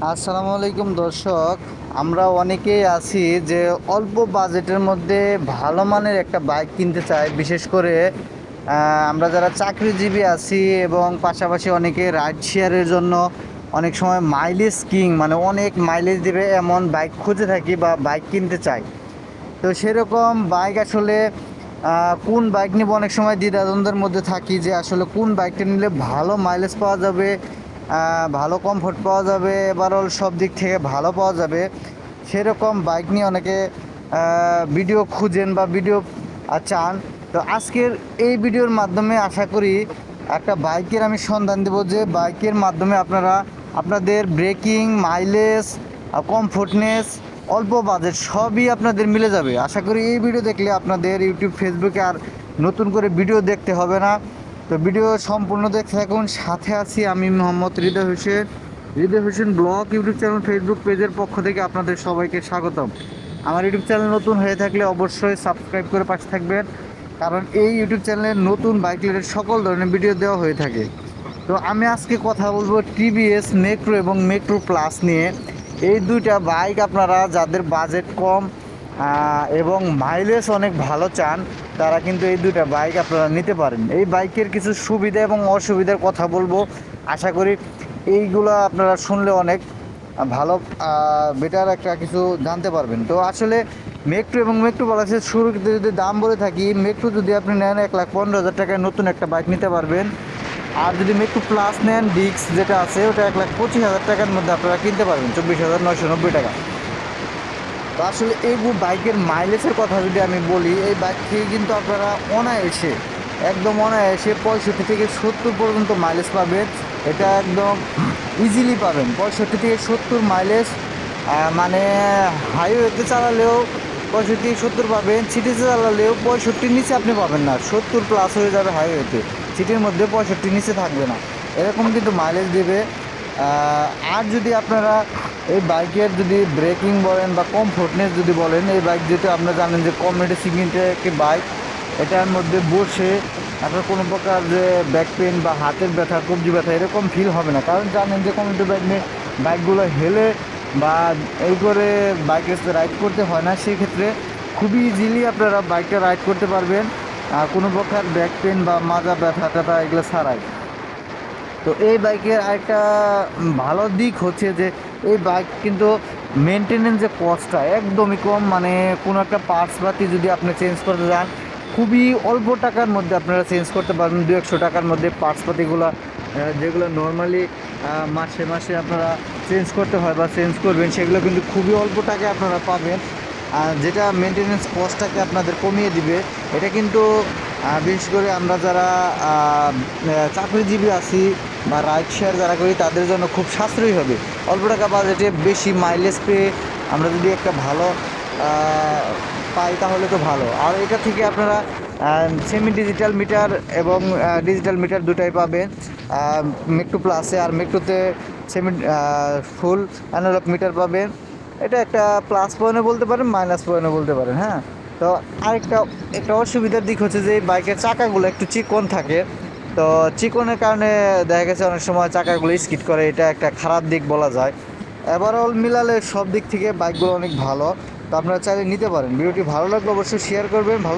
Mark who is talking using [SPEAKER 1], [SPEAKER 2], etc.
[SPEAKER 1] আসসালামু আলাইকুম দর্শক। আমরা অনেকেই আছি যে অল্প বাজেটের মধ্যে ভালো মানের একটা বাইক কিনতে চাই। বিশেষ করে আমরা যারা চাকরিজীবী আছি এবং পাশাপাশি অনেকে রাইড শেয়ারের জন্য অনেক সময় মাইলেজ কিং মানে অনেক মাইলেজ দেবে এমন বাইক খুঁজে থাকি বা বাইক কিনতে চাই। তো সেরকম বাইক আসলে কোন বাইক নিব অনেক সময় দ্বিধাদ্বন্দ্বের মধ্যে থাকি যে আসলে কোন বাইকটা নিলে ভালো মাইলেজ পাওয়া যাবে, ভালো কমফোর্ট পাওয়া যাবে, ওভারঅল সব দিক থেকে ভালো পাওয়া যাবে। সেরকম বাইক নিয়ে অনেকে ভিডিও খুঁজেন বা ভিডিও চান। তো আজকের এই ভিডিওর মাধ্যমে আশা করি একটা বাইকের আমি সন্ধান দেব যে বাইকের মাধ্যমে আপনারা আপনাদের ব্রেকিং, মাইলেজ, কমফোর্টনেস, অল্প বাজেট সবই আপনাদের মিলে যাবে। আশা করি এই ভিডিও দেখলে আপনাদের ইউটিউব, ফেসবুকে আর নতুন করে ভিডিও দেখতে হবে না। তো ভিডিও সম্পূর্ণ দেখতে থাকুন। সাথে আছি আমি Mohammad Hridoy Hossain, Hridoy Hossain blog YouTube channel, Facebook পেজের পক্ষ থেকে আপনাদের সবাইকে স্বাগতম। আমার ইউটিউব চ্যানেল নতুন হয়ে থাকলে অবশ্যই সাবস্ক্রাইব করে পাশে থাকবেন, কারণ এই ইউটিউব চ্যানেলে নতুন বাইক রিলেটেড সকল ধরনের ভিডিও দেওয়া হয়ে থাকে। তো আমি আজকে কথা বলবো টিভিএস মেট্রো এবং মেট্রো প্লাস নিয়ে। এই দুইটা বাইক আপনারা যাদের বাজেট কম এবং মাইলেজ অনেক ভালো চান, তারা কিন্তু এই দুইটা বাইক আপনারা নিতে পারেন। এই বাইকের কিছু সুবিধা এবং অসুবিধার কথা বলবো। আশা করি এইগুলো আপনারা শুনলে অনেক ভালো বেটার একটা কিছু জানতে পারবেন। তো আসলে মেট্রো এবং মেট্রো প্লাসের শুরুতে যদি দাম বলে থাকি, মেট্রো যদি আপনি নেন 1,15,000 টাকায় নতুন একটা বাইক নিতে পারবেন। আর যদি মেট্রো প্লাস নেন, ডিক্স যেটা আছে ওটা 1,25,000 টাকার মধ্যে আপনারা কিনতে পারবেন, 24,990 টাকা। তো আসলে এই বাইকের মাইলেজের কথা যদি আমি বলি, এই বাইক থেকে কিন্তু আপনারা অনায়াসে, একদম অনায়াসে 65 থেকে 70 পর্যন্ত মাইলেজ পাবেন। এটা একদম ইজিলি পাবেন 65 থেকে 70 মাইলেজ। মানে হাইওয়েতে চালালেও 65-70 পাবেন, সিটিতে চালালেও 65 নিচে আপনি পাবেন না, 70 প্লাস হয়ে যাবে হাইওয়েতে। সিটির মধ্যে 65 নিচে থাকবে না, এরকম কিন্তু মাইলেজ দেবে। আর যদি আপনারা এই বাইকের যদি ব্রেকিং বলেন বা কমফোর্টনেস যদি বলেন, এই বাইক যেটা আপনারা জানেন যে কমিউনিটি সিগমেন্টের একটি বাইক, এটার মধ্যে বসে আপনার কোনো প্রকার যে ব্যাক পেন বা হাতের ব্যথা, কবজি ব্যথা এরকম ফিল হবে না। কারণ জানেন যে কমিউনিটি বাইক নিয়ে বাইকগুলো হেলে বা এই করে বাইকে রাইড করতে হয় না, সেই ক্ষেত্রে খুবই ইজিলি আপনারা বাইকটা রাইড করতে পারবেন কোনো প্রকার ব্যাক পেন বা মাজা ব্যথা ট্যাথা এগুলো ছাড়াই। তো এই বাইকের আরেকটা ভালো দিক হচ্ছে যে এই বাইক কিন্তু মেনটেনেন্স যে কস্টটা একদমই কম। মানে কোনো একটা পার্টস পাতি যদি আপনি চেঞ্জ করতে যান, খুবই অল্প টাকার মধ্যে আপনারা চেঞ্জ করতে পারবেন। 200-100 টাকার মধ্যে পার্টস পাতিগুলো যেগুলো নর্মালি মাসে মাসে আপনারা চেঞ্জ করতে হয় বা চেঞ্জ করবেন, সেগুলো কিন্তু খুবই অল্প টাকায় আপনারা পাবেন, যেটা মেনটেনেন্স কস্টটাকে আপনাদের কমিয়ে দিবে। এটা কিন্তু বিশেষ করে আমরা যারা চাকরিজীবী আছি বা রাইড শেয়ার যারা করি, তাদের জন্য খুব সাশ্রয়ী হবে। অল্প টাকা বাজেটে বেশি মাইলেজ পেয়ে আমরা যদি একটা ভালো পাই তাহলে তো ভালো। আর এটা থেকে আপনারা সেমি ডিজিটাল মিটার এবং ডিজিটাল মিটার দুটাই পাবেন মেট্রো প্লাসে। আর মেট্রোতে সেমি ফুল অ্যানালগ মিটার পাবেন। এটা একটা প্লাস পয়েন্টও বলতে পারেন, মাইনাস পয়েন্টও বলতে পারেন। হ্যাঁ, তো আরেকটা একটা অসুবিধার দিক হচ্ছে যে এই বাইকের চাকাগুলো একটু চিকন থাকে। তো চিকনের কারণে দেখা গেছে অনেক সময় চাকাগুলো স্কিড করে, এটা একটা খারাপ দিক বলা যায়। ওভারঅল মিলালে সব দিক থেকে বাইকগুলো অনেক ভালো। তো আপনারা চাইলে নিতে পারেন। ভিডিওটি ভালো লাগলে অবশ্যই শেয়ার করবেন। ভালো